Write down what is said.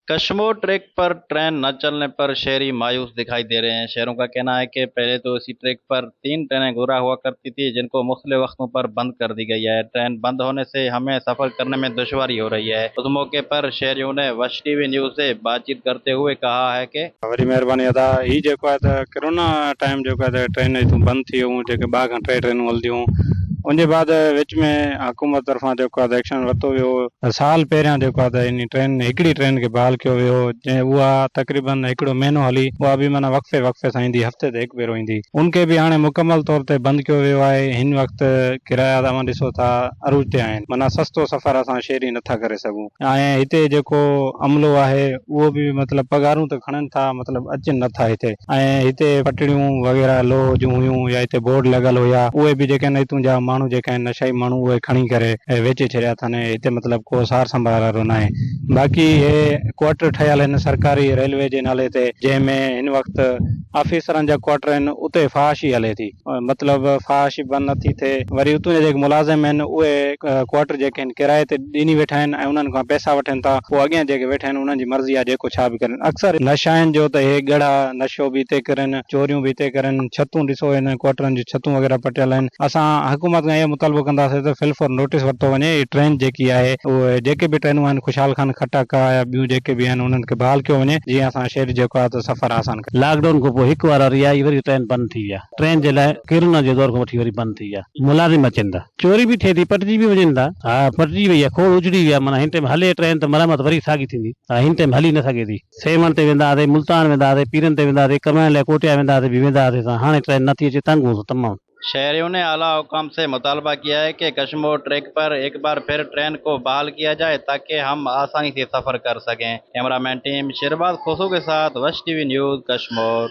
कशमोर track पर train न चलने पर शहरी मायूस दिखाई दे रहे हैं। शहरों का कहना है कि पहले तो इसी ट्रैक पर 3 ट्रेनें गुजरा हुआ करती थी, जिनको मुख्तलिफ वक्तों पर बंद कर दी गई है। ट्रेन बंद होने से हमें सफर करने में दुश्वारी हो रही है। उस मौके पर शहरियों ने वश टीवी न्यूज से बातचीत करते हुए कहा है कि वरी महिरबानी अदा ही जेको आहे त कोरोना टाइम जेको आहे त ट्रेन हितां बंदि थी वियूं, जेके ॿ खां टे ट्रेनूं हलंदियूं। उनजे बाद विच में हुकूमत तरफ़ां जेको आहे त एक्शन वरितो वियो। साल पहिरियां जेको आहे त इन ट्रेन हिकिड़ी ट्रेन खे बहाल कयो वियो, जंहिं उहा तक़रीबन हिकिड़ो महीनो हली। उहा बि माना वक़्फ़े वक़्फ़े सां ईंदी, हफ़्ते ते हिकु भेरो ईंदी। उनखे बि हाणे मुकमल तौर ते बंदि कयो वियो आहे। हिन वक़्तु किराया तव्हां ॾिसो था अरूज ते आहिनि, माना सस्तो सफ़र असां शहरी नथा करे सघूं। ऐं हिते जेको अमलो आहे उहो बि मतिलबु पगारूं त खणनि था, मतिलबु अचनि नथा हिते। ऐं हिते पटड़ियूं वग़ैरह लोह जूं हुयूं या हिते बोर्ड लॻल हुया, उहे बि जेके आहिनि हितां जा माण्हू जेके आहिनि नशाई माण्हू उहे खणी करे वेचे छॾिया अथनि। हिते मतिलबु को सार संभाल वारो न आहे। बाक़ी हे क्वार्टर ठहियल आहिनि सरकारी रेलवे जे नाले ते, जंहिंमें हिन वक़्तु ऑफिसरनि जा क्वार्टर आहिनि, उते फहाशी हले थी। मतिलबु फहाशी बंदि नथी थिए। वरी उतां जा जेके मुलाज़िम आहिनि उहे क्वार्टर जेके आहिनि किराए ते ॾिनी वेठा आहिनि ऐं उन्हनि खां पैसा वठनि था। पोइ अॻियां जेके वेठा आहिनि उन्हनि जी मर्ज़ी आहे जेको छा बि करनि। अक्सर नशा आहिनि जो त हे ॻड़ा नशो बि हिते करनि, चोरियूं बि हिते करनि। छतूं ॾिसो हिन क्वार्टरनि जी छतूं वग़ैरह पटियल आहिनि। असां हुकूमत खां इहो मुतालबो कंदासीं त फिल फॉर नोटिस वरितो वञे। ट्रेन जेकी आहे उहे जेके बि ट्रेनूं आहिनि खुशहाल खान खटाका या ॿियूं जेके बि आहिनि उन्हनि खे बहाल कयो वञे, जीअं असां शहर जेको आहे त सफ़र आसान करे। लॉकडाउन खां पोइ हिकु वार वरी आई, वरी ट्रेन बंदि थी विया। ट्रेन जे लाइ कोरोना जे दौर खां वठी वरी बंदि थी विया। मुलाज़िम अचनि था, चोरी बि थिए थी, पटिजी बि वञनि था। हा, पटिजी वई आहे, खोड़ उजड़ी विया। माना हिन टाइम हले ट्रेन त मरम्मत वरी साॻी थींदी। हा, हिन टाइम हली न सघे थी। सेमण ते वेंदा हुआसीं, मुल्तान वेंदा हुआसीं, पीरनि ते वेंदा हुआसीं, कमाइण लाइ कोटिया वेंदा हुआसीं, बि वेंदा हुआसीं। हाणे ट्रेन नथी अचे, तंग हो तमामु। शहरियों ने आला हुकाम से मुतालबा किया है कि कशमोर ट्रैक पर एक बार फिर ट्रेन को बहाल किया जाए, ताकि हम आसानी से सफर कर सकें। कैमरामैन टीम शिरबाज खुशू के साथ वश टीवी न्यूज कशमोर।